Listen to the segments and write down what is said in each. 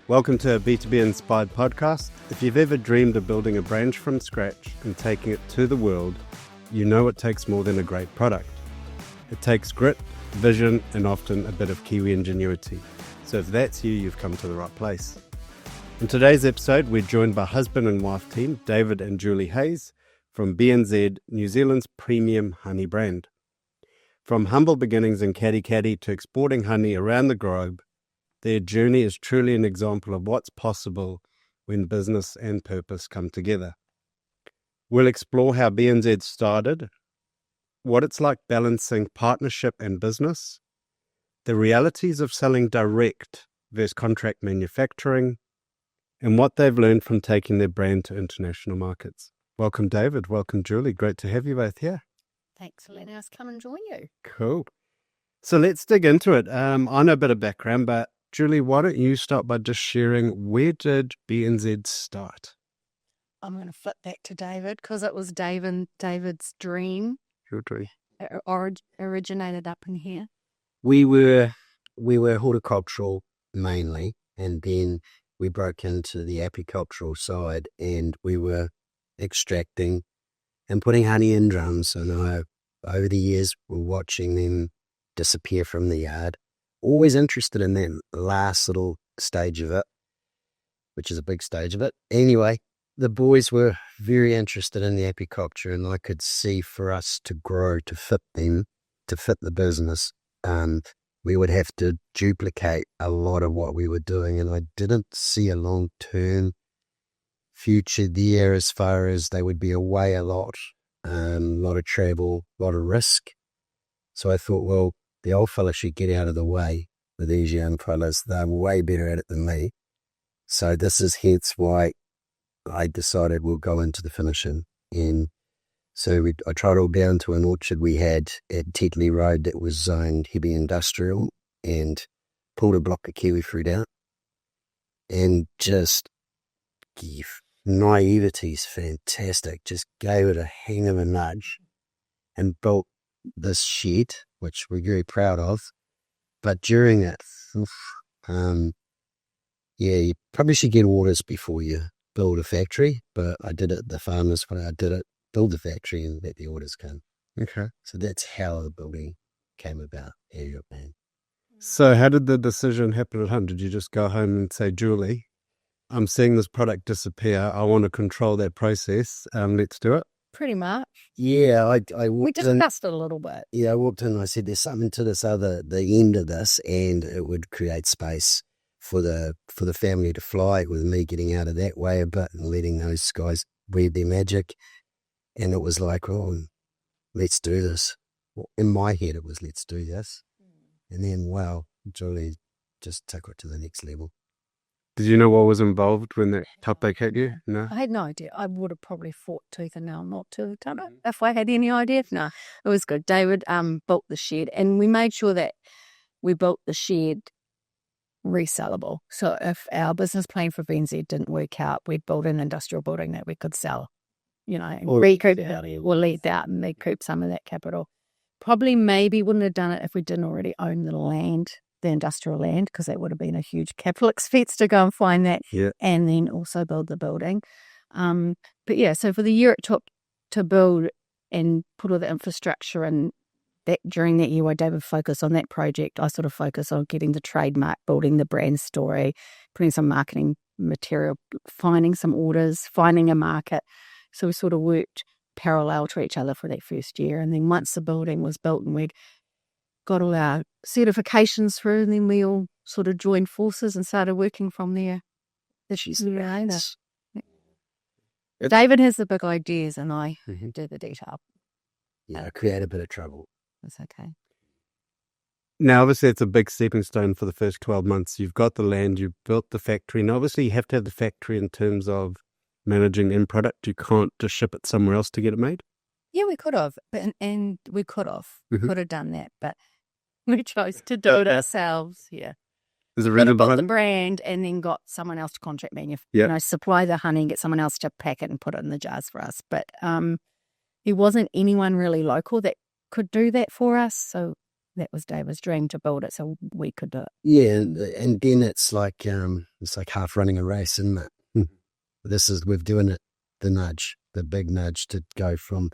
Welcome to a B2B Inspired podcast. If you've ever dreamed of building a brand from scratch and taking it to the world, you know it takes more than a great product. It takes grit, vision, and often a bit of Kiwi ingenuity. So if that's you, you've come to the right place. In today's episode, we're joined by husband and wife team, David and Julie Hayes, from BeeNZ, New Zealand's premium honey brand. From humble beginnings in Katikati to exporting honey around the globe, their journey is truly an example of what's possible when business and purpose come together. We'll explore how BeeNZ started, what it's like balancing partnership and business, the realities of selling direct versus contract manufacturing, and what they've learned from taking their brand to international markets. Welcome, David. Welcome, Julie. Great to have you both here. Thanks for letting us come and join you. Cool. So let's dig into it. I know a bit of background, but Julie, why don't you start by just sharing, where did BeeNZ start? I'm going to flip back to David because it was David's dream. Your dream. It originated up in here. We were horticultural mainly, and then we broke into the apicultural side, and we were extracting and putting honey in drums. And over the years, we're watching them disappear from the yard. Always interested in that last little stage of it, which is a big stage of it. Anyway, the boys were very interested in the apiculture, and I could see for us to grow, to fit them, to fit the business, we would have to duplicate a lot of what we were doing, and I didn't see a long-term future there as far as they would be away a lot of travel, a lot of risk. So I thought, well, the old fella should get out of the way with these young fellas. They're way better at it than me. So this is hence why I decided we'll go into the finishing. And so I trottled down to an orchard we had at Tetley Road that was zoned heavy industrial and pulled a block of kiwi fruit out. And just naivety's fantastic. Just gave it a hang of a nudge and built this shed, which we're very proud of. But during it, you probably should get orders before you build a factory. But I did it the farmers way. I did it, build the factory, and let the orders come. Okay. So that's how the building came about. So how did the decision happen at home? Did you just go home and say, Julie, I'm seeing this product disappear. I want to control that process. Let's do it. Pretty much. Yeah, We discussed it a little bit. Yeah, I walked in and I said, there's something to this the end of this, and it would create space for the family to fly, with me getting out of that way a bit and letting those guys weave their magic. And it was like, oh, let's do this. Well, in my head, it was, let's do this. And then, wow, Julie just took it to the next level. Did you know what was involved when that topic hit you? No? I had no idea. I would have probably fought tooth and nail not to have done it if I had any idea. No, it was good. David built the shed, and we made sure that we built the shed resellable. So if our business plan for BeeNZ didn't work out, we'd build an industrial building that we could sell, and recoup or lease out and recoup some of that capital. Probably maybe wouldn't have done it if we didn't already own the land, the industrial land, because that would have been a huge capital expense to go and find that, and then also build the building. But yeah, so for the year it took to build and put all the infrastructure in, that during that year, while David focused on that project, I sort of focused on getting the trademark, building the brand story, putting some marketing material, finding some orders, finding a market. So we sort of worked parallel to each other for that first year. And then once the building was built and we'd got all our certifications through, and then we all sort of joined forces and started working from there. David has the big ideas and I do the detail. Yeah, I create a bit of trouble. That's okay. Now, obviously, it's a big stepping stone for the first 12 months. You've got the land, you've built the factory, and obviously you have to have the factory in terms of managing end product. You can't just ship it somewhere else to get it made. Yeah, we could have, and we could have done that, but we chose to do it ourselves. Yeah. Is it really built the brand and then got someone else to contract manufacture, supply the honey and get someone else to pack it and put it in the jars for us. But there wasn't anyone really local that could do that for us, so that was David's dream to build it so we could do it. Yeah, and then it's like half running a race, isn't it? We're doing it, the big nudge to go from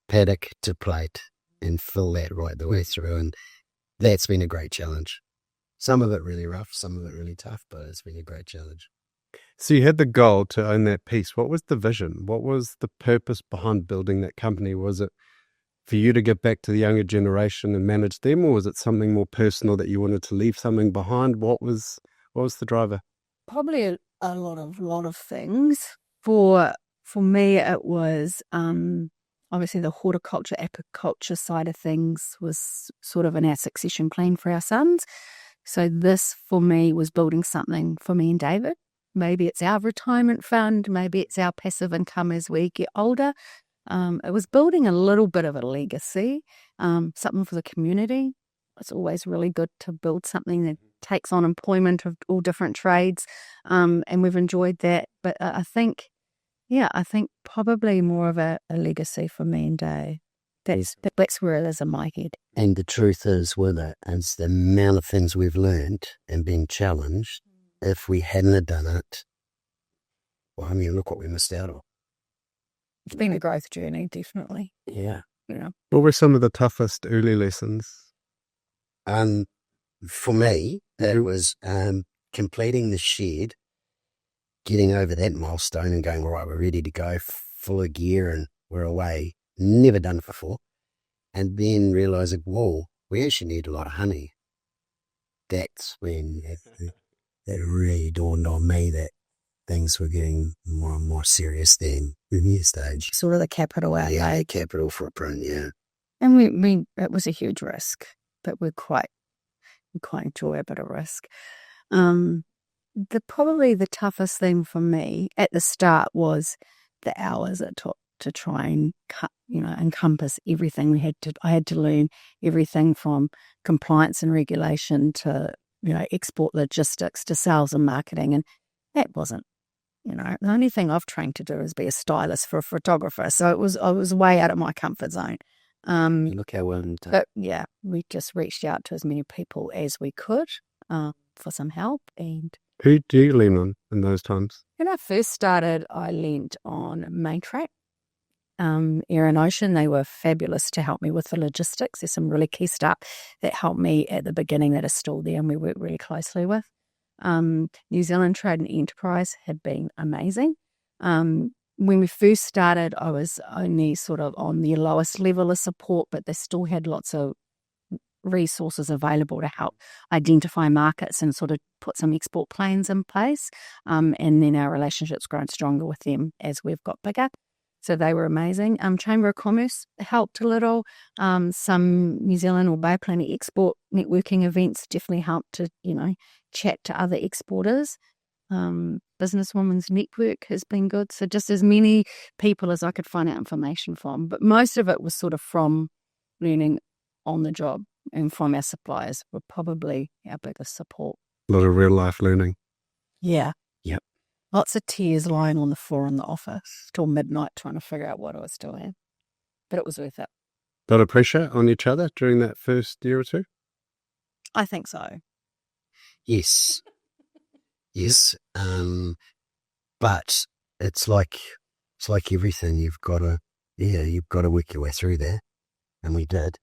paddock to plate and fill that right the way through. And that's been a great challenge. Some of it really rough, some of it really tough, but it's been a great challenge. So you had the goal to own that piece. What was the vision? What was the purpose behind building that company? Was it for you to give back to the younger generation and manage them, or was it something more personal that you wanted to leave something behind? What was the driver? Probably a lot of things. For me, it was obviously the horticulture, apiculture side of things was sort of in our succession plan for our sons. So this, for me, was building something for me and David. Maybe it's our retirement fund, maybe it's our passive income as we get older. It was building a little bit of a legacy, something for the community. It's always really good to build something that takes on employment of all different trades, and we've enjoyed that. But I think probably more of a legacy for me and Dave. That's where it is in my head. And the truth is with it, it's the amount of things we've learned and been challenged. If we hadn't have done it, well, I mean, look what we missed out on. It's been a growth journey, definitely. Yeah. What were some of the toughest early lessons? For me, it was completing the shed, getting over that milestone and going, all right, we're ready to go, full of gear and we're away. Never done it before. And then realising, whoa, we actually need a lot of honey. That's when it really dawned on me that things were getting more and more serious then in the stage. Sort of the capital outlay. Yeah, capital footprint, yeah. And we it was a huge risk, but we quite enjoy a bit of risk. Probably the toughest thing for me at the start was the hours it took to try and encompass everything. I had to learn everything from compliance and regulation to export logistics to sales and marketing, and that wasn't the only thing I've trained to do is be a stylist for a photographer. So I was way out of my comfort zone. Look how well done. But yeah, we just reached out to as many people as we could for some help. And who do you lean on in those times? when I first started, I leaned on Maintrack, Air and Ocean. They were fabulous to help me with the logistics. There's some really key stuff that helped me at the beginning that is still there and we work really closely with. New Zealand Trade and Enterprise had been amazing. When we first started, I was only sort of on the lowest level of support, but they still had lots of resources available to help identify markets and sort of put some export plans in place. And then our relationship's grown stronger with them as we've got bigger. So they were amazing. Chamber of Commerce helped a little. Some New Zealand or Bay Planet export networking events definitely helped to, chat to other exporters. Businesswoman's Network has been good. So just as many people as I could find out information from. But most of it was sort of from learning on the job, and from our suppliers were probably our biggest support. A lot of real life learning. Yeah. Yep. Lots of tears lying on the floor in the office till midnight trying to figure out what I was doing. But it was worth it. A lot of pressure on each other during that first year or two? I think so. Yes. But it's like everything. You've got to work your way through there, and we did.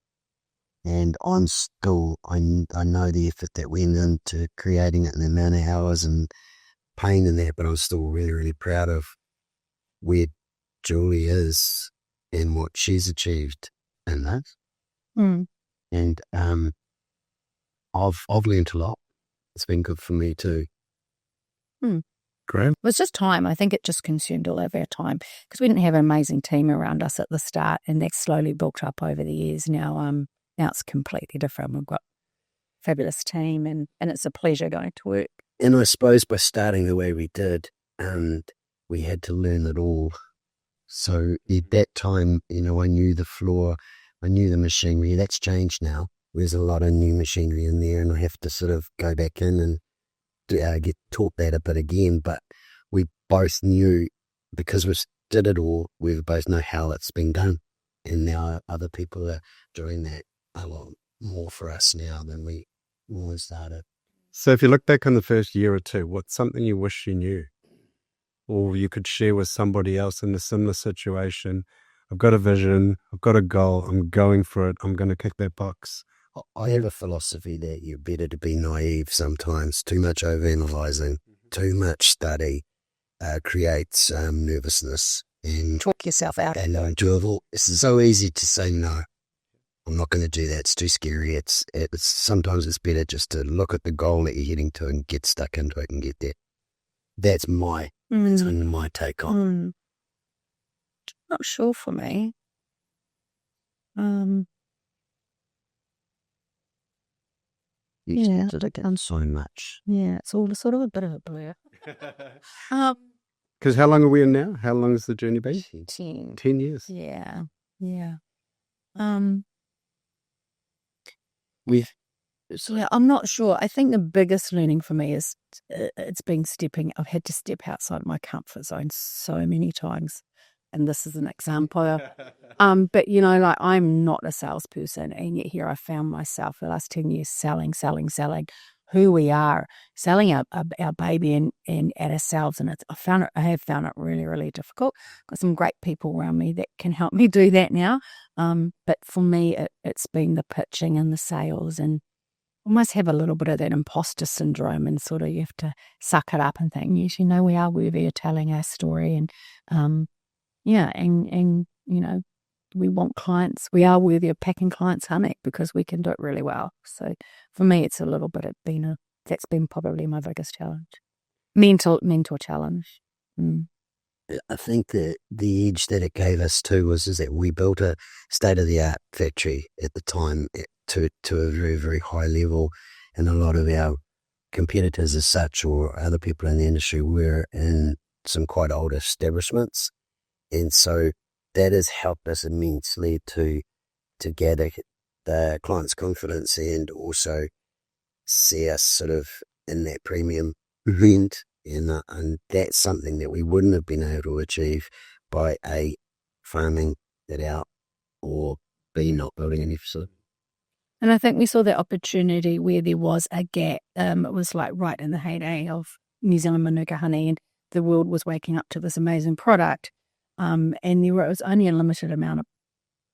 And I know the effort that went into creating it and the amount of hours and pain in that, but I'm still really, really proud of where Julie is and what she's achieved in this. Mm. And I've learned a lot. It's been good for me too. Great. It was just time. I think it just consumed all of our time because we didn't have an amazing team around us at the start, and that slowly built up over the years. Now it's completely different. We've got a fabulous team, and it's a pleasure going to work. And I suppose by starting the way we did, we had to learn it all. So at that time, I knew the floor, I knew the machinery. That's changed now. There's a lot of new machinery in there, and I have to sort of go back in and get taught that a bit again. But we both knew, because we did it all, we both know how it's been done. And now other people are doing that a lot more for us now than when we started. So if you look back on the first year or two, what's something you wish you knew? Or you could share with somebody else in a similar situation? I've got a vision, I've got a goal, I'm going for it, I'm going to kick that box. I have a philosophy that you're better to be naive sometimes. Too much overanalyzing, too much study creates nervousness and Talk yourself out. and enjoyable. It's so easy to say no. I'm not going to do that. It's too scary. It's sometimes it's better just to look at the goal that you're heading to and get stuck into it and get there. That's my take on. Not sure for me. You did it so much. Yeah, it's all sort of a bit of a blur. Because how long are we in now? How long has the journey been? 10. 10 years. Yeah. So I'm not sure. I think the biggest learning for me is I've had to step outside my comfort zone so many times. And this is an example. But like I'm not a salesperson, and yet here I found myself the last 10 years selling who we are, selling our baby and at ourselves. And I have found it really, really difficult. Got some great people around me that can help me do that now. But for me, it's been the pitching and the sales, and almost have a little bit of that imposter syndrome, and sort of you have to suck it up and think, yes, we are worthy of telling our story. And and we want clients. We are worthy of packing clients' honey because we can do it really well. So for me, it's a little bit that's been probably my biggest challenge, mental challenge. I think that the edge that it gave us too is that we built a state-of-the-art factory at the time to a very, very high level, and a lot of our competitors as such, or other people in the industry, were in some quite old establishments. And so that has helped us immensely to gather the client's confidence and also see us sort of in that premium rent. And that's something that we wouldn't have been able to achieve by A, farming that out, or B, not building any facility. And I think we saw that opportunity where there was a gap. It was like right in the heyday of New Zealand Manuka honey, and the world was waking up to this amazing product. And there was only a limited amount of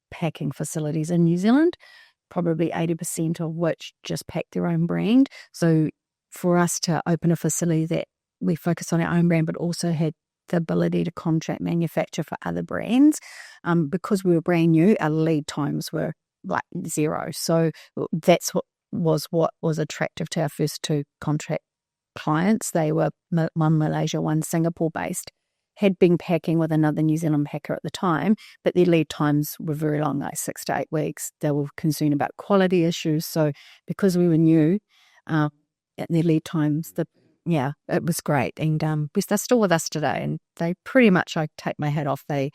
packing facilities in New Zealand, probably 80% of which just pack their own brand. So for us to open a facility that we focus on our own brand, but also had the ability to contract manufacture for other brands, because we were brand new, our lead times were like zero. So that's what was attractive to our first two contract clients. They were one Malaysia, one Singapore based, had been packing with another New Zealand packer at the time, but their lead times were very long, like 6 to 8 weeks. They were concerned about quality issues. So because we were new, at their lead times, it was great. And they're still with us today, and they pretty much, I take my hat off, they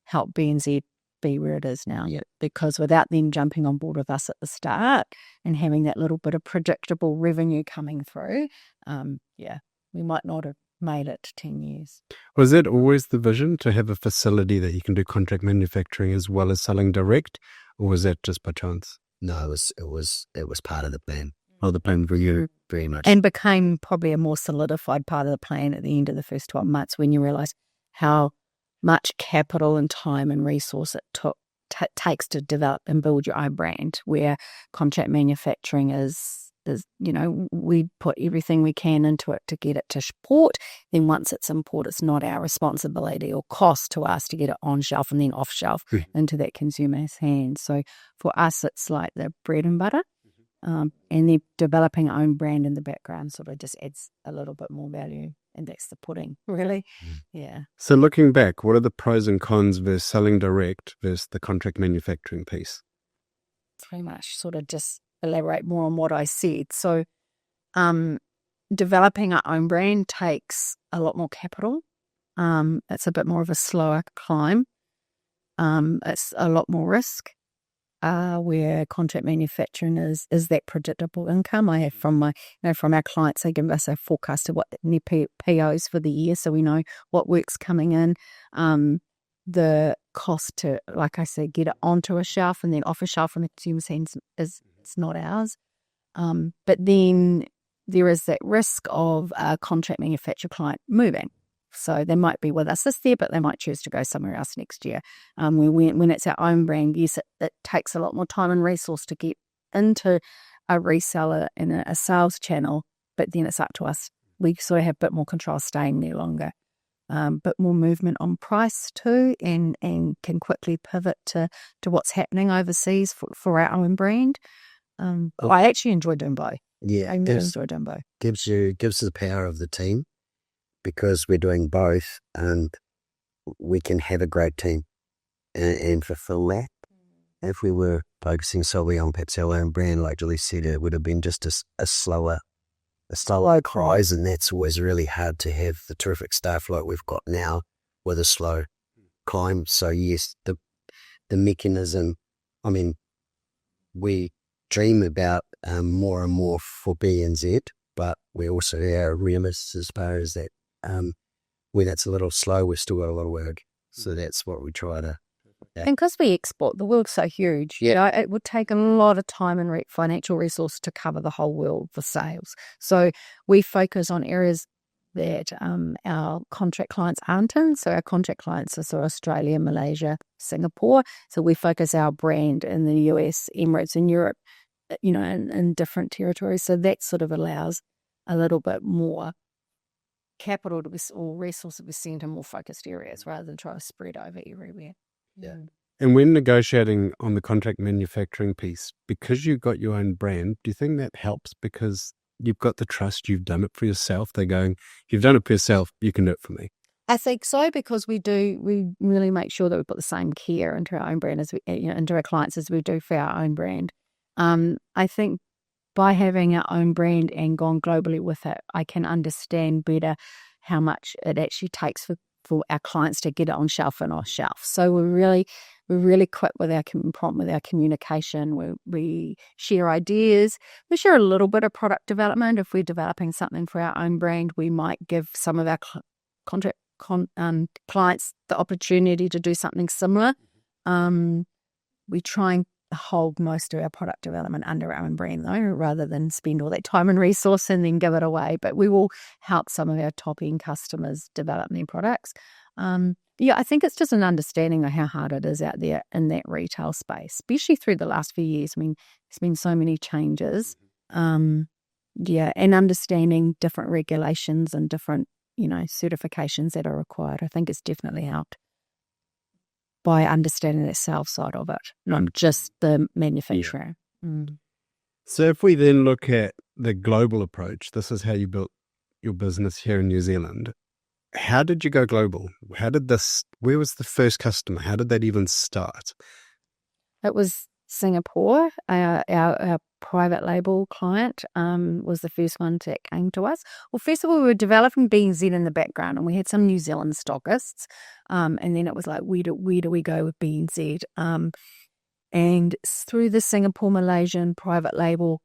helped BeeNZ be where it is now. Because without them jumping on board with us at the start and having that little bit of predictable revenue coming through, we might not have made it to 10 years. Was it always the vision to have a facility that you can do contract manufacturing as well as selling direct, or was that just by chance? No, it was part of the plan. Oh, the plan for you, very much. And became probably a more solidified part of the plan at the end of the first 12 months when you realise how much capital and time and resource it takes to develop and build your own brand, where contract manufacturing is we put everything we can into it to get it to port. Then once it's in port, it's not our responsibility or cost to us to get it on shelf and then off shelf into that consumer's hands. So for us, it's like the bread and butter. And then developing our own brand in the background sort of just adds a little bit more value. And that's the pudding, really. Yeah. So looking back, what are the pros and cons versus selling direct versus the contract manufacturing piece? Pretty much sort of just elaborate more on what I said. So developing our own brand takes a lot more capital. It's a bit more of a slower climb. It's a lot more risk. Where contract manufacturing is that predictable income. I have from our clients, they give us a forecast of what their POs for the year, so we know what work's coming in. The cost to, like I said, get it onto a shelf and then off a shelf in the consumer's hands is It's not ours. But then there is that risk of a contract manufacturer client moving. So they might be with us this year, but they might choose to go somewhere else next year. When it's our own brand, yes, it takes a lot more time and resource to get into a reseller and a sales channel, but then it's up to us. We sort of have a bit more control staying there longer. Bit more movement on price too, and can quickly pivot to what's happening overseas for our own brand. I actually enjoy doing both. Yeah, I really enjoy doing both. gives the power of the team, because we're doing both, and we can have a great team and fulfill that. If we were focusing solely on perhaps our own brand, like Julie said, it would have been just a slower rise, and that's always really hard to have the terrific staff like we've got now with a slow climb. So yes, the mechanism, I mean, we dream about more and more for BeeNZ, but we also are realists as far as that. When it's a little slow, we've still got a lot of work. So that's what we try to. Yeah. And because we export, the world's so huge, it would take a lot of time and financial resource to cover the whole world for sales. So we focus on areas that our contract clients aren't in. So our contract clients are sort of Australia, Malaysia, Singapore. So we focus our brand in the US, Emirates, and Europe, in different territories. So that sort of allows a little bit more capital or resource to be sent in more focused areas rather than try to spread over everywhere. Yeah. And when negotiating on the contract manufacturing piece, because you've got your own brand, do you think that helps because you've got the trust, you've done it for yourself? They're going, you've done it for yourself, you can do it for me. I think so, because we really make sure that we put the same care into our own brand as into our clients as we do for our own brand. I think by having our own brand and gone globally with it, I can understand better how much it actually takes for our clients to get it on shelf and off shelf. So we're really quick with our prompt with our communication. We share ideas. We share a little bit of product development. If we're developing something for our own brand, we might give some of our contract clients the opportunity to do something similar. We try and hold most of our product development under our own brand, though, rather than spend all that time and resource and then give it away. But we will help some of our top-end customers develop their products. I think it's just an understanding of how hard it is out there in that retail space, especially through the last few years. I mean, there's been so many changes. And understanding different regulations and different, certifications that are required, I think it's definitely helped by understanding the sales side of it, not just the manufacturer. Yeah. So if we then look at the global approach, this is how you built your business here in New Zealand. How did you go global? Where was the first customer? How did that even start? It was Singapore. Our private label client was the first one that came to us. Well, first of all, we were developing BeeNZ in the background, and we had some New Zealand stockists. And then it was like, where do we go with BeeNZ? And through the Singapore, Malaysian private label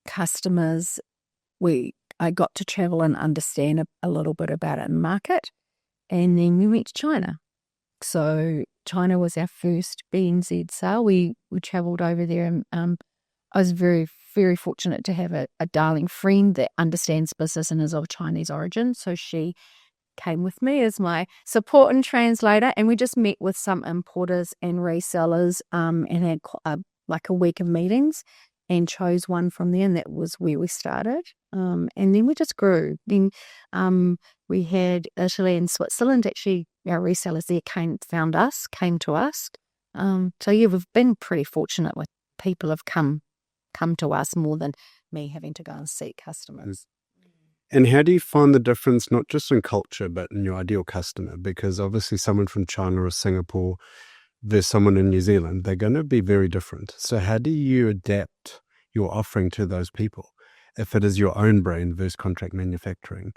customers, I got to travel and understand a little bit about it in market. And then we went to China. So China was our first BeeNZ sale. We travelled over there, and I was very, very fortunate to have a darling friend that understands business and is of Chinese origin. So she came with me as my support and translator, and we just met with some importers and resellers and had like a week of meetings and chose one from there, and that was where we started. And then we just grew. Then we had Italy and Switzerland. Actually, our resellers there came to us. So yeah, we've been pretty fortunate with people have come to us more than me having to go and seek customers. And how do you find the difference, not just in culture, but in your ideal customer? Because obviously someone from China or Singapore versus someone in New Zealand, they're going to be very different. So how do you adapt your offering to those people if it is your own brand versus contract manufacturing?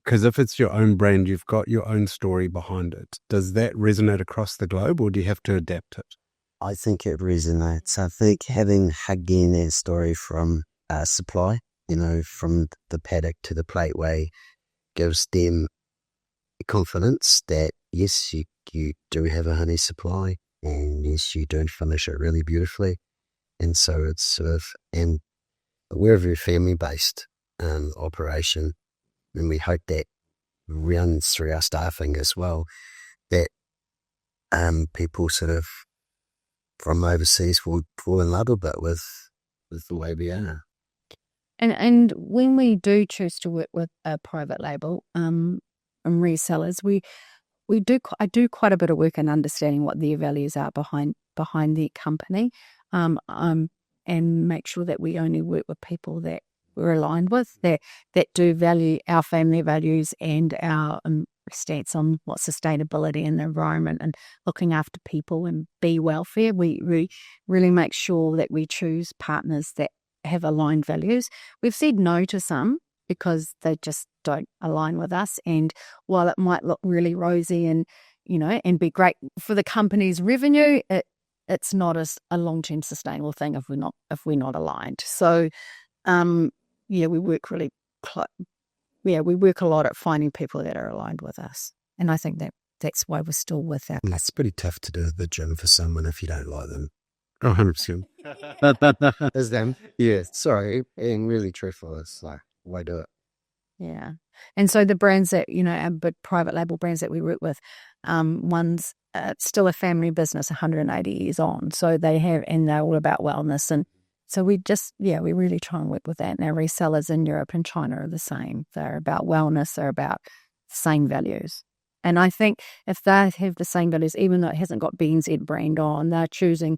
Because if it's your own brand, you've got your own story behind it. Does that resonate across the globe, or do you have to adapt it? I think it resonates. I think having again that story from supply, from the paddock to the plateway, gives them confidence that yes, you do have a honey supply, and yes, you do finish it really beautifully. And so it's sort of, and we're a very family-based operation, and we hope that runs through our staffing as well, that people sort of from overseas will fall in love a bit with the way we are. And when we do choose to work with a private label and resellers, I do quite a bit of work in understanding what their values are behind their company, and make sure that we only work with people that we're aligned with, that do value our family values and our stance on what sustainability and the environment and looking after people and bee welfare. We really make sure that we choose partners that have aligned values. We've said no to some because they just don't align with us, and while it might look really rosy and and be great for the company's revenue, it's not a long-term sustainable thing if we're not aligned. So we work really we work a lot at finding people that are aligned with us, and I think that's why we're still with that. It's pretty tough to do the gym for someone if you don't like them. Oh, 100%. As them. Yeah, sorry, being really truthful, it's like, why do it? Yeah. And so the brands that, our big private label brands that we work with, one's still a family business 180 years on. So they're all about wellness. And so we really try and work with that. And our resellers in Europe and China are the same. They're about wellness. They're about the same values. And I think if they have the same values, even though it hasn't got BeeNZ brand on, they've chosen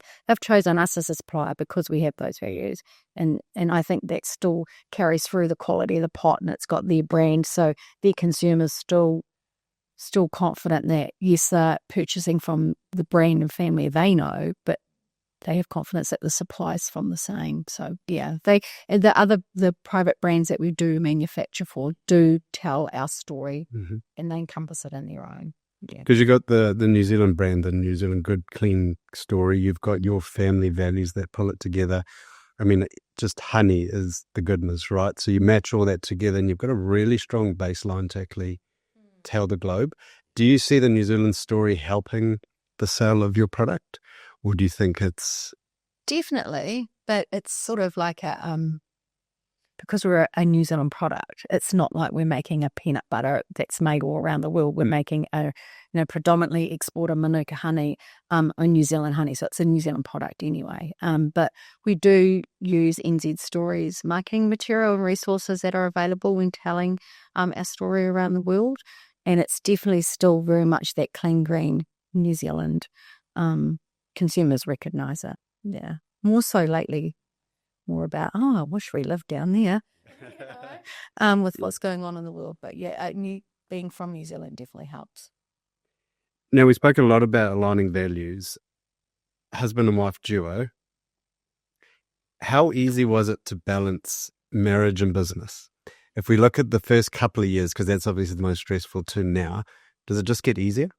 us as a supplier because we have those values. And I think that still carries through the quality of the pot, and it's got their brand. So their consumers still confident that, yes, they're purchasing from the brand and family they know, but they have confidence that the supply's from the same. So yeah, the private brands that we do manufacture for do tell our story, and they encompass it in their own. Yeah, because you got the New Zealand brand, the New Zealand Good Clean story. You've got your family values that pull it together. I mean, just honey is the goodness, right? So you match all that together, and you've got a really strong baseline to actually tell the globe. Do you see the New Zealand story helping the sale of your product? Or do you think it's... Definitely, but it's sort of like because we're a New Zealand product, it's not like we're making a peanut butter that's made all around the world. We're making a predominantly exporter Manuka honey, on New Zealand honey, so it's a New Zealand product anyway. But we do use NZ Stories marketing material and resources that are available when telling our story around the world, and it's definitely still very much that clean green New Zealand. Consumers recognise it. Yeah. More so lately, more about, I wish we lived down there with what's going on in the world. But yeah, being from New Zealand definitely helps. Now, we spoke a lot about aligning values, husband and wife duo. How easy was it to balance marriage and business? If we look at the first couple of years, because that's obviously the most stressful to now, does it just get easier?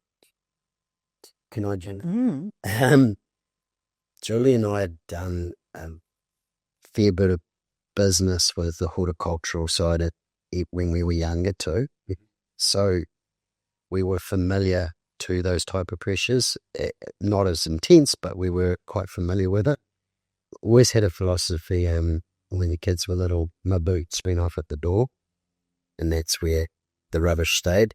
Can I, Jen? Julie and I had done a fair bit of business with the horticultural side when we were younger too. So we were familiar to those type of pressures, not as intense, but we were quite familiar with it. Always had a philosophy, when the kids were little, my boots went off at the door, and that's where the rubbish stayed.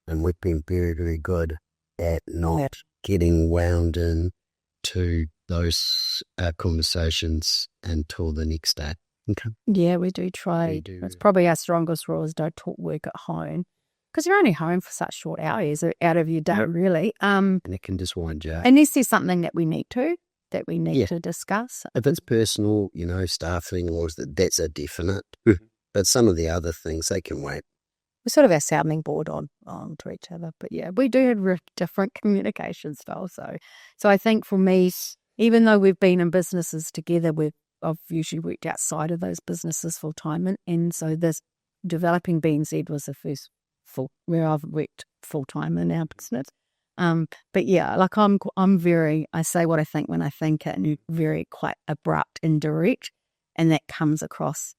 And we've been very, very good at not getting wound into those conversations until the next day. Okay. Yeah, we do try. It's probably our strongest rule is don't talk work at home, because you're only home for such short hours out of your day, really. And it can just wind you up. Unless there's something that we need to discuss. If it's personal, staffing or that's a definite. But some of the other things, they can wait. We're sort of our sounding board on to each other. But yeah, we do have different communication styles. So I think for me, even though we've been in businesses together, I've usually worked outside of those businesses full time, and so this developing BeeNZ was the first where I've worked full time in our business. But yeah, like I say what I think when I think it, and very quite abrupt and direct, and that comes across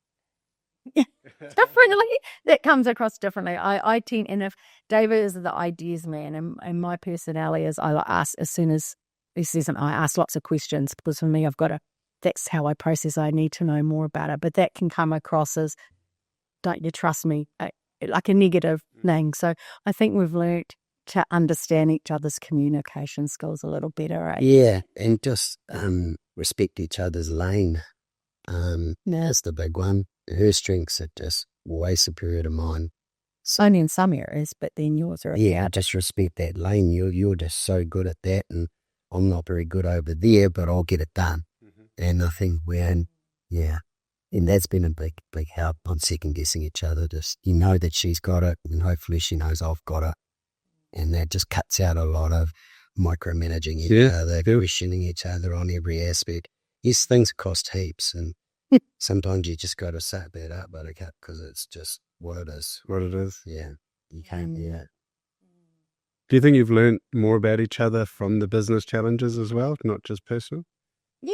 differently. I tend, and if David is the ideas man, and my personality is, I ask as soon as he says something, I ask lots of questions, because for me, I've got to that's how I process. I need to know more about it. But that can come across as, don't you trust me? Like a negative thing. So I think we've learnt to understand each other's communication skills a little better, right? Yeah, and just respect each other's lane. That's the big one. Her strengths are just way superior to mine. Only in some areas, but then yours are. Yeah, I just respect that lane. You're just so good at that, and I'm not very good over there, but I'll get it done. And I think we're in, and that's been a big help on second guessing each other. Just that she's got it, and hopefully she knows I've got it, and that just cuts out a lot of micromanaging each other, questioning each other on every aspect. Yes, things cost heaps, and sometimes you just got to suck that up, buttercup, because it's just what it is. What it is. Yeah, you can't do it. Do you think you've learned more about each other from the business challenges as well, not just personal? Yeah,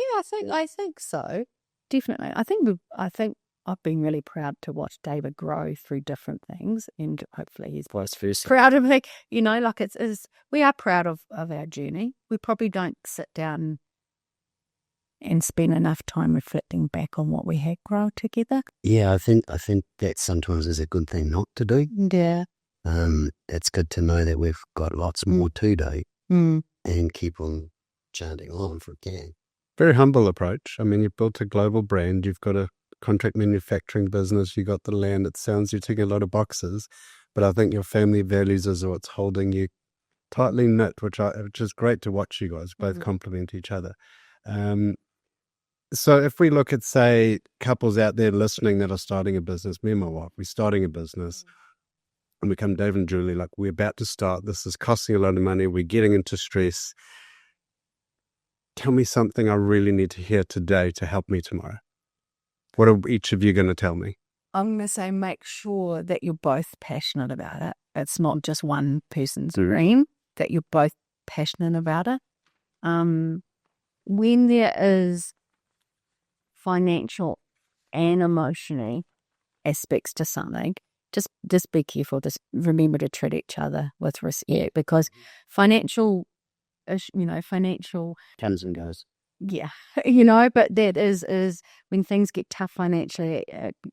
I think so. Definitely. I think I've been really proud to watch David grow through different things, and hopefully he's Vice versa. proud of me. Like we are proud of our journey. We probably don't sit down and spend enough time reflecting back on what we had grown together. Yeah, I think that sometimes is a good thing not to do. Yeah. It's good to know that we've got lots more to do and keep on chanting on if we can. Very humble approach. I mean, you've built a global brand. You've got a contract manufacturing business. You got the land. It sounds you're ticking a lot of boxes, but I think your family values is what's holding you tightly knit, which is great to watch you guys both complement each other. So if we look at, say, couples out there listening that are starting a business, me and my wife, we're starting a business, and we come Dave and Julie, like, we're about to start. This is costing a lot of money. We're getting into stress. Tell me something I really need to hear today to help me tomorrow. What are each of you going to tell me? I'm going to say make sure that you're both passionate about it. It's not just one person's dream, that you're both passionate about it. When there is financial and emotional aspects to something, just be careful. Just remember to treat each other with respect, because financial Comes and goes. Yeah, but that is when things get tough financially,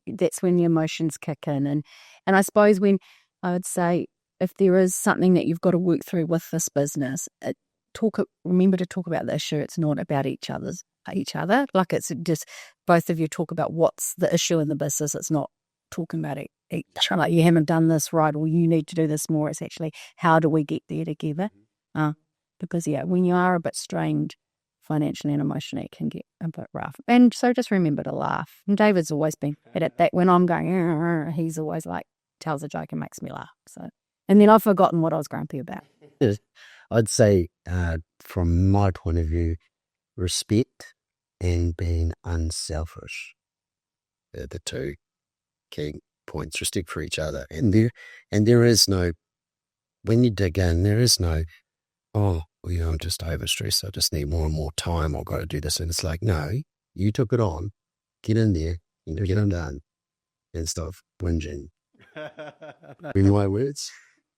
that's when the emotions kick in. And I suppose when I would say, if there is something that you've got to work through with this business, remember to talk about the issue. It's not about each other. Like, it's just both of you talk about what's the issue in the business. It's not talking about it. Like, you haven't done this right, or you need to do this more. It's actually, how do we get there together? Because when you are a bit strained financially and emotionally, it can get a bit rough. And so just remember to laugh. And David's always been at that. When I'm going, he's always like, tells a joke and makes me laugh. So, and then I've forgotten what I was grumpy about. I'd say, from my point of view, respect and being unselfish are the two key points. Respect for each other. And there is no, when you dig in, there is no, I'm just overstressed. I just need more and more time. I've got to do this. And it's like, no, you took it on. Get in there. Get them done. And stop whinging. In my words.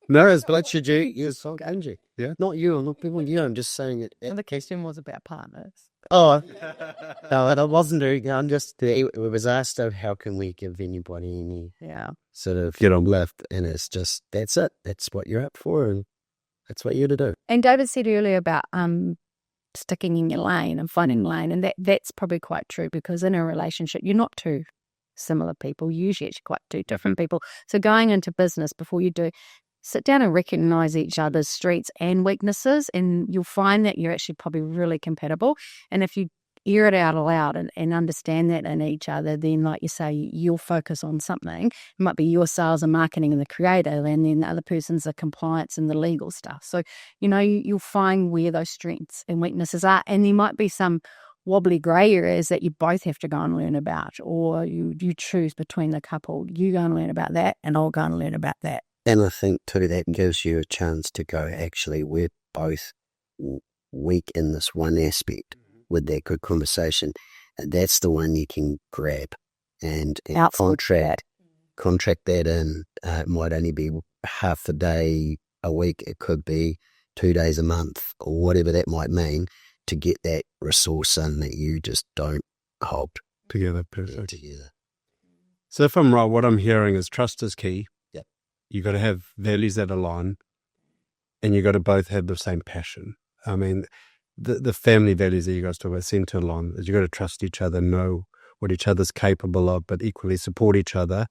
No, But should you? You're so Angie. Yeah. Not you. Not people. I'm just saying it. And the question was about partners. Oh, no, it wasn't. I'm just. It was asked of how can we give anybody any sort of get on lift, and it's just that's it. That's what you're up for, and that's what you're to do. And David said earlier about sticking in your lane and finding lane, and that's probably quite true, because in a relationship you're not two similar people. You're usually actually quite two different people. So going into business, before you do, sit down and recognize each other's strengths and weaknesses, and you'll find that you're actually probably really compatible. And if you hear it out aloud and understand that in each other, then, like you say, you'll focus on something. It might be your sales and marketing and the creative, and then the other person's the compliance and the legal stuff. So, you'll find where those strengths and weaknesses are, and there might be some wobbly grey areas that you both have to go and learn about, or you choose between the couple. You go and learn about that, and I'll go and learn about that. And I think too, that gives you a chance to go, actually, we're both weak in this one aspect. With that good conversation, and that's the one you can grab and contract that in. It might only be half a day a week. It could be 2 days a month, or whatever that might mean. to get that resource in that you just don't hold Together, perfect. together. So if I'm right, what I'm hearing is trust is key. Yep. You got to have values that align, and you got to both have the same passion. I mean, the family values that you guys talk about seem to align. You got to trust each other, know what each other's capable of, but equally support each other.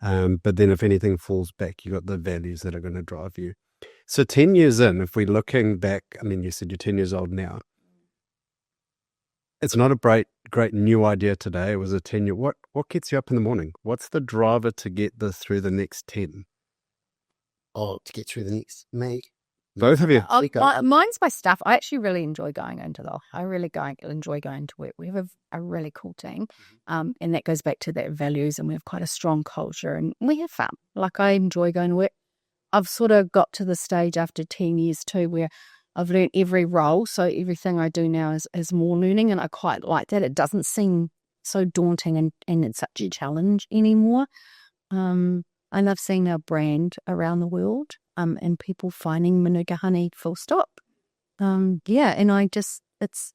But then if anything falls back, you got the values that are going to drive you. So 10 years in, if we're looking back, I mean, you said you're 10 years old now. It's not a great new idea today. It was a 10-year. What gets you up in the morning? What's the driver to get this through the next 10? Oh, to get through the next me. Both of you? Mine's my stuff. I actually really enjoy going into I really enjoy going to work. We have a really cool team, and that goes back to that values, and we have quite a strong culture, and we have fun. Like, I enjoy going to work. I've sort of got to the stage after 10 years too where I've learned every role, so everything I do now is more learning, and I quite like that. It doesn't seem so daunting and it's such a challenge anymore. And I've seen our brand around the world, and people finding Manuka honey full stop. And I just, it's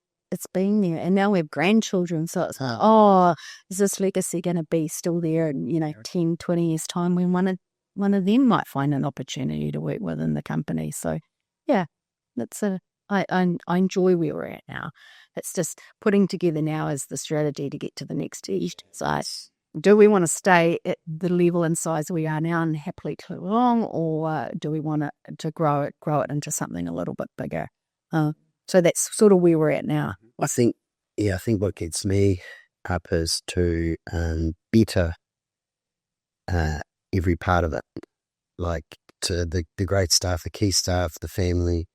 been there. And now we have grandchildren, so it's like, is this legacy going to be still there in, 10, 20 years' time when one of them might find an opportunity to work within the company. So, yeah. I enjoy where we're at now. It's just putting together now as the strategy to get to the next stage. So, do we want to stay at the level and size we are now and happily clip along, or do we want to grow it into something a little bit bigger? So that's sort of where we're at now. I think what gets me up is to better every part of it, like to the great staff, the key staff, the family,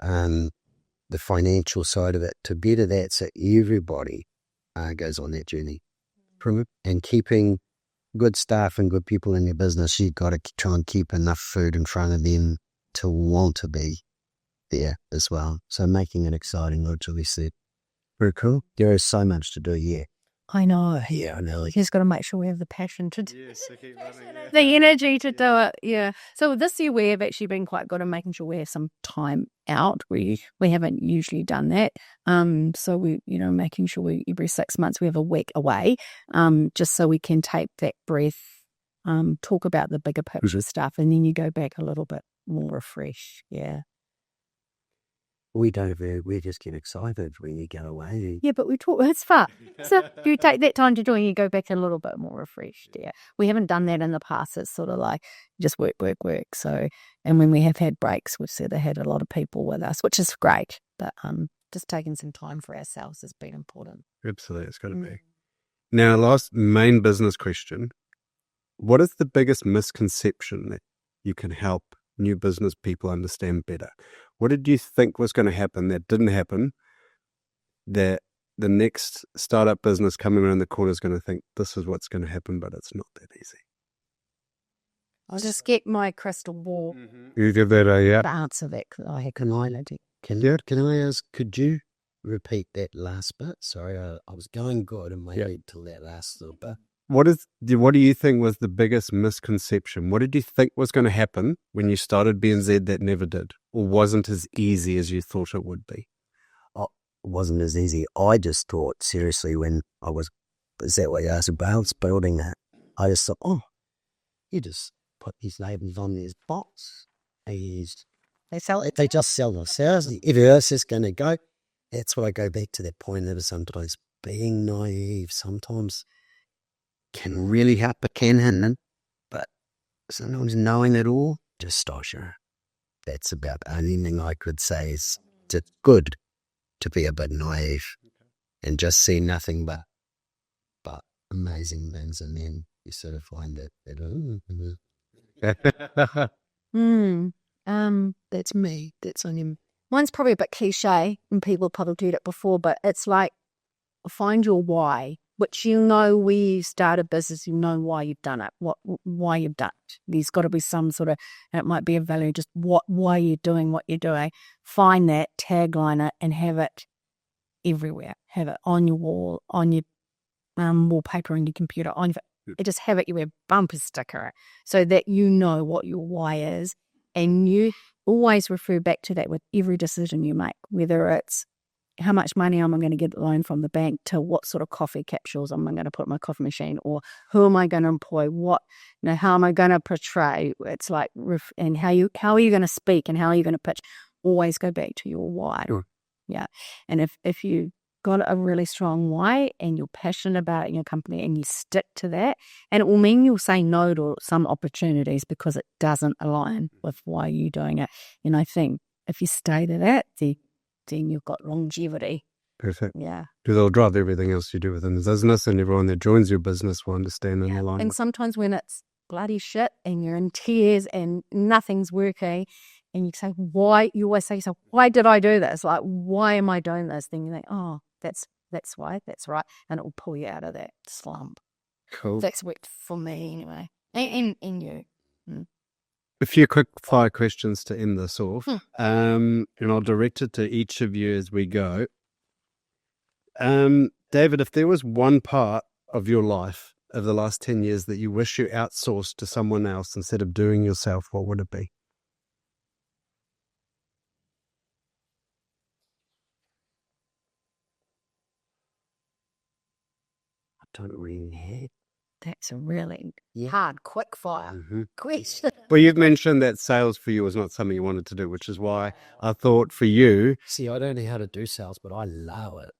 the financial side of it, to better that so everybody goes on that journey. And keeping good staff and good people in your business, you've got to try and keep enough food in front of them to want to be there as well. So making it exciting, like Julie said. Very cool. There is so much to do, yeah. I know. Yeah, I know. You just got to make sure we have the passion to do Yes, I keep running, the energy to do it. Yeah. So this year we have actually been quite good at making sure we have some time out. We haven't usually done that. So we, making sure every 6 months we have a week away, just so we can take that breath, talk about the bigger picture stuff, and then you go back a little bit more refreshed. Yeah. We just get excited when you get away. Yeah, but we talk, it's fun. So you take that time to do it and you go back a little bit more refreshed. Yeah. We haven't done that in the past. It's sort of like just work. So, and when we have had breaks, we've sort of had a lot of people with us, which is great. But just taking some time for ourselves has been important. Absolutely, it's got to be. Now, last main business question. What is the biggest misconception that you can help new business people understand better? What did you think was going to happen that didn't happen, that the next startup business coming around the corner is going to think this is what's going to happen, but it's not that easy? I'll just get my crystal ball. You give that to answer that. Can I ask, could you repeat that last bit? Sorry, I was going good and waited till that last little bit. What do you think was the biggest misconception? What did you think was going to happen when you started BeeNZ that never did, or wasn't as easy as you thought it would be? It wasn't as easy. I just thought, seriously, when is that what you asked about? I was building that. I just thought, you just put these labels on this box. They sell it. They just sell themselves. Everywhere else is going to go. That's why I go back to that point of sometimes being naive. Sometimes can really help, it can hinder, but sometimes knowing it all just stops you. That's about the only thing I could say is it's good to be a bit naive and just see nothing but amazing things, and then you sort of find that's me, that's on him. Mine's probably a bit cliche, and people have probably heard it before, but it's like, find your why, which where you start a business, why you've done it, why you've done it. There's got to be some sort of, and it might be a value, just why you're doing what you're doing. Find that, tagline it, and have it everywhere. Have it on your wall, on your wallpaper, on your computer, just have it your bumper sticker, so that you know what your why is, and you always refer back to that with every decision you make, whether it's how much money am I going to get loan from the bank to what sort of coffee capsules am I going to put in my coffee machine, or who am I going to employ, how am I going to portray. It's like, and how are you going to speak and how are you going to pitch. Always go back to your why. Sure. Yeah. And if you got a really strong why and you're passionate about it in your company and you stick to that, and it will mean you'll say no to some opportunities because it doesn't align with why you're doing it. And I think if you stay to that, then you've got longevity. Perfect. Yeah. Because it'll drive everything else you do within the business, and everyone that joins your business will understand and align. And sometimes when it's bloody shit and you're in tears and nothing's working, and you say, why? You always say to yourself, why did I do this? Like, why am I doing this? Then you think, oh, that's why, that's right. And it will pull you out of that slump. Cool. That's worked for me anyway. And you. A few quick fire questions to end this off. And I'll direct it to each of you as we go. David, if there was one part of your life of the last 10 years that you wish you outsourced to someone else instead of doing yourself, what would it be? I don't really have. That's a really hard, quick fire question. Well, you've mentioned that sales for you was not something you wanted to do, which is why I thought for you... See, I don't know how to do sales, but I love it.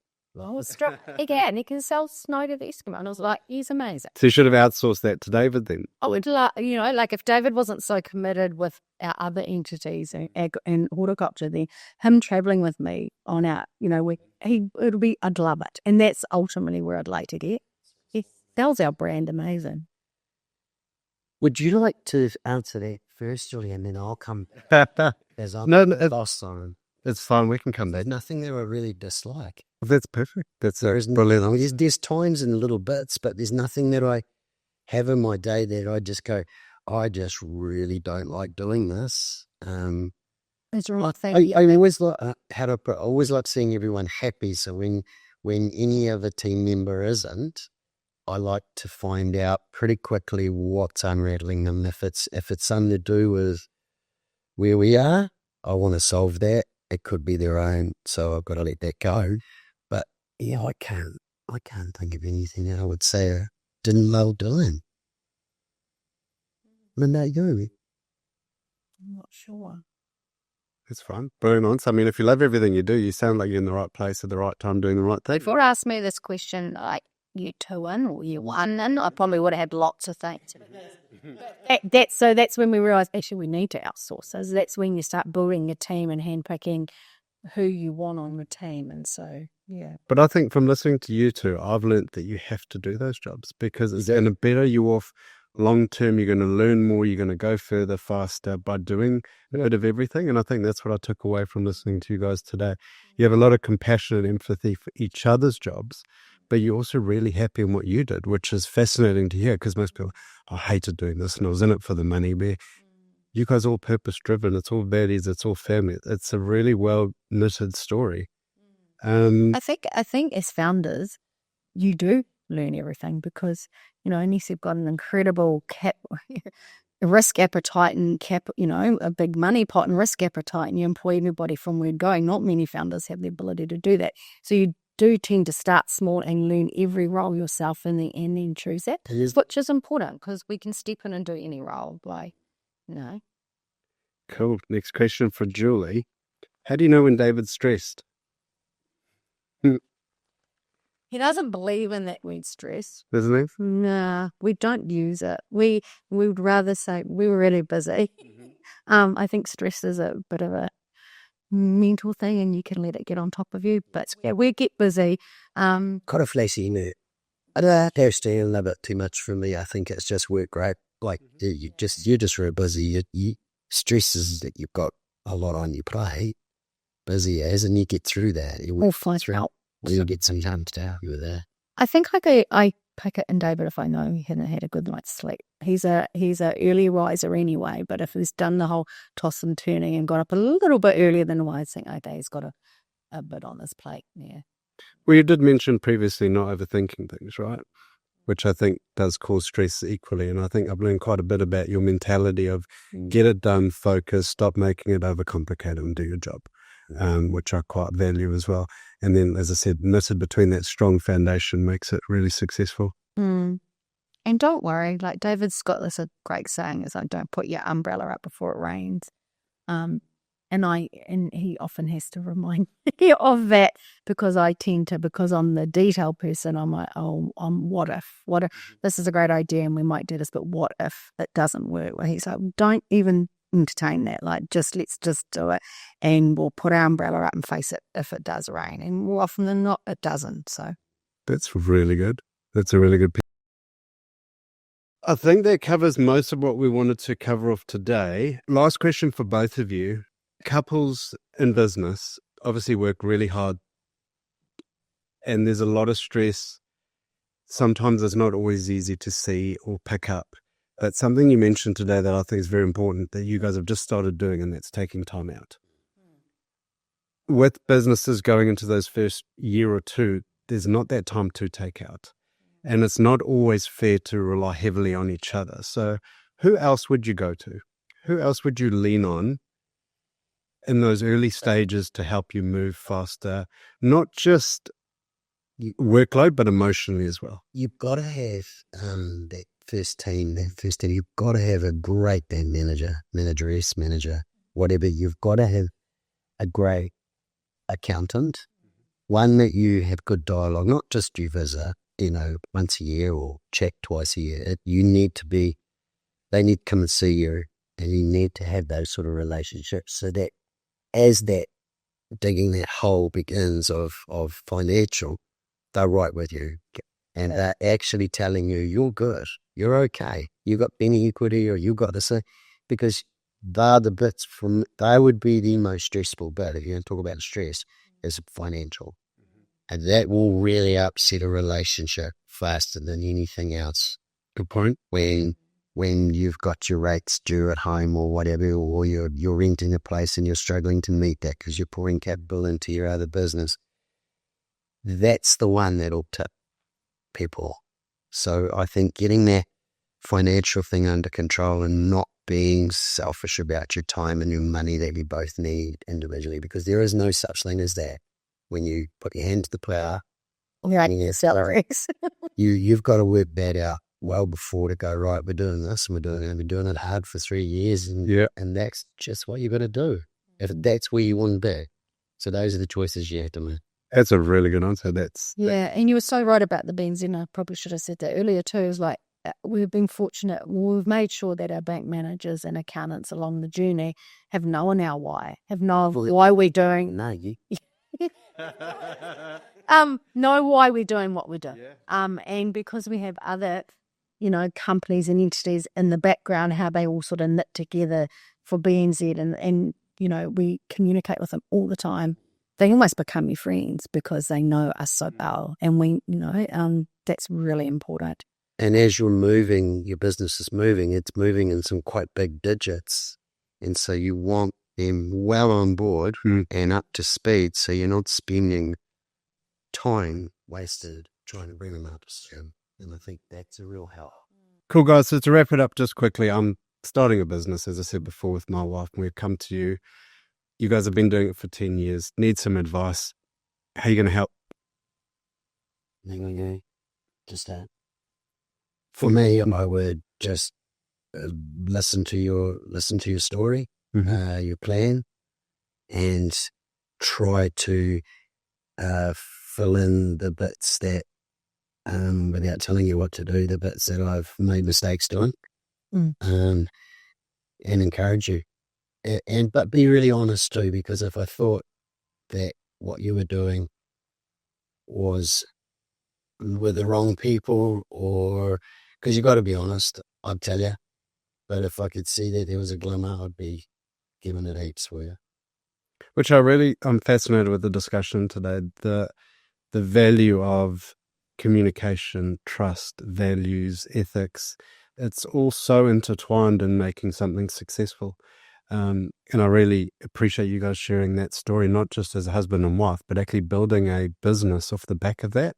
He can sell snow to the Eskimo. And I was like, he's amazing. So you should have outsourced that to David then. I would like if David wasn't so committed with our other entities and horticulture, then him travelling with me on our, I'd love it. And that's ultimately where I'd like to get. He sells our brand amazing. Would you like to answer that first, Julie, and then I'll come as I'm lost on him? It's fine. We can come back. There's nothing that I really dislike. That's perfect. That's brilliant. There's times and little bits, but there's nothing that I have in my day that I just go, I just really don't like doing this. It's the right thing. I always like, I always like seeing everyone happy. So when any other team member isn't, I like to find out pretty quickly what's unraveling them. If it's something to do with where we are, I want to solve that. It could be their own, so I've got to let that go. But yeah, I can't think of anything that I would say I didn't love doing. I mean, you. I'm not sure. It's fine. Brilliant answer. I mean, if you love everything you do, you sound like you're in the right place at the right time doing the right thing. If you asked me this question like year 2 in or year 1 in, I probably would have had lots of things. That's when we realised actually we need to outsource. So that's when you start building your team and handpicking who you want on your team. And so, yeah. But I think from listening to you two, I've learnt that you have to do those jobs because it's going to better you off long term. You're going to learn more. You're going to go further, faster by doing a bit of everything. And I think that's what I took away from listening to you guys today. You have a lot of compassion and empathy for each other's jobs, but you're also really happy in what you did, which is fascinating to hear because most people, I hated doing this and I was in it for the money. But you guys are all purpose driven. It's all values. It's all family. It's a really well knitted story. I think as founders, you do learn everything because, unless you've got an incredible risk appetite and a big money pot and risk appetite and you employ everybody from where you're going, not many founders have the ability to do that. So you do tend to start small and learn every role yourself and then choose that, which is important because we can step in and do any role by, Cool. Next question for Julie. How do you know when David's stressed? He doesn't believe in that word stress. Doesn't he? Nah, we don't use it. We would rather say we were really busy. I think stress is a bit of a mental thing and you can let it get on top of you. But yeah, we get busy. Kind of flashy, I don't understand a bit too much from me. I think it's just work great. Like you're just real busy. You stresses that you've got a lot on your plate, busy as, and you get through that. We'll find out. You'll get some time to help you with that. I think I pick it in David if I know he hadn't had a good night's sleep. He's a early riser anyway, but if he's done the whole toss and turning and got up a little bit earlier than I think, okay, he's got a bit on his plate. Yeah. Well, you did mention previously not overthinking things, right? Which I think does cause stress equally. And I think I've learned quite a bit about your mentality of get it done, focus, stop making it overcomplicated and do your job. which I quite value as well. And then, as I said, knitted between that strong foundation makes it really successful. Mm. And don't worry, like David's got this a great saying, is like, don't put your umbrella up before it rains. And he often has to remind me of that, because because I'm the detail person, I'm like, what if this is a great idea and we might do this, but what if it doesn't work? Well, he's like, don't even entertain that. Like, let's just do it, and we'll put our umbrella up and face it if it does rain. And more often than not, it doesn't. So that's really good. That's a really good piece. I think that covers most of what we wanted to cover off today. Last question for both of you. Couples in business obviously work really hard, and there's a lot of stress. Sometimes it's not always easy to see or pick up. But something you mentioned today that I think is very important that you guys have just started doing, and that's taking time out. With businesses going into those first year or two, there's not that time to take out. And it's not always fair to rely heavily on each other. So who else would you go to? Who else would you lean on in those early stages to help you move faster? Not just workload, but emotionally as well. You've got to have that first team, you've got to have a great band manager, whatever. You've got to have a great accountant, one that you have good dialogue, not just you visit, once a year or check twice a year. They need to come and see you, and you need to have those sort of relationships, so that as that digging that hole begins of financial, they're right with you. And they're actually telling you, you're good, you're okay, you got penny equity, or you got this, because they're the bits they would be the most stressful bit. If you talk about stress, is financial. And that will really upset a relationship faster than anything else. Good point. When you've got your rates due at home or whatever, or you're renting a place and you're struggling to meet that because you're pouring capital into your other business, that's the one that'll tip people. So I think getting that financial thing under control and not being selfish about your time and your money that we both need individually, because there is no such thing as that. When you put your hand to the plow, running your salaries, you've got to work that out well before to go, right, we're doing this and we're doing it hard for 3 years, and that's just what you're going to do if that's where you want to be. So those are the choices you have to make. That's a really good answer. And you were so right about the BeeNZ, and I probably should have said that earlier too. Is like, we've been fortunate. We've made sure that our bank managers and accountants along the journey have known our why, why we're doing. No, you. Know why we're doing what we're doing. And because we have other, companies and entities in the background, how they all sort of knit together for BeeNZ, and we communicate with them all the time. They almost become your friends because they know us so well, and that's really important. And as you're moving, your business is moving. It's moving in some quite big digits, and so you want them well on board and up to speed, so you're not spending time wasted trying to bring them up to speed. And I think that's a real help. Cool, guys. So to wrap it up just quickly, I'm starting a business, as I said before, with my wife, and we've come to you. You guys have been doing it for 10 years. Need some advice. How are you going to help? Just that. For me, I would just listen to your story, your plan, and try to fill in the bits that, without telling you what to do, the bits that I've made mistakes doing, and encourage you. But be really honest too, because if I thought that what you were doing was with the wrong people, or because you got to be honest, I'd tell you. But if I could see that there was a glimmer, I'd be giving it heaps for you. Which I'm fascinated with the discussion today. The value of communication, trust, values, ethics. It's all so intertwined in making something successful. And I really appreciate you guys sharing that story, not just as a husband and wife, but actually building a business off the back of that,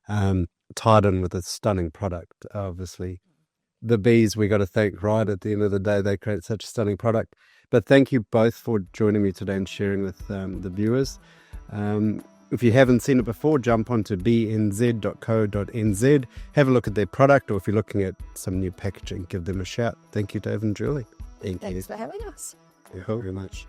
tied in with a stunning product, obviously. the bees we got to thank right at the end of the day. They create such a stunning product. But thank you both for joining me today and sharing with the viewers. If you haven't seen it before, jump onto BeeNZ.co.nz, have a look at their product, or if you're looking at some new packaging, give them a shout. Thank you, Dave and Julie. Thank you. Thanks for having us. Thank you very much.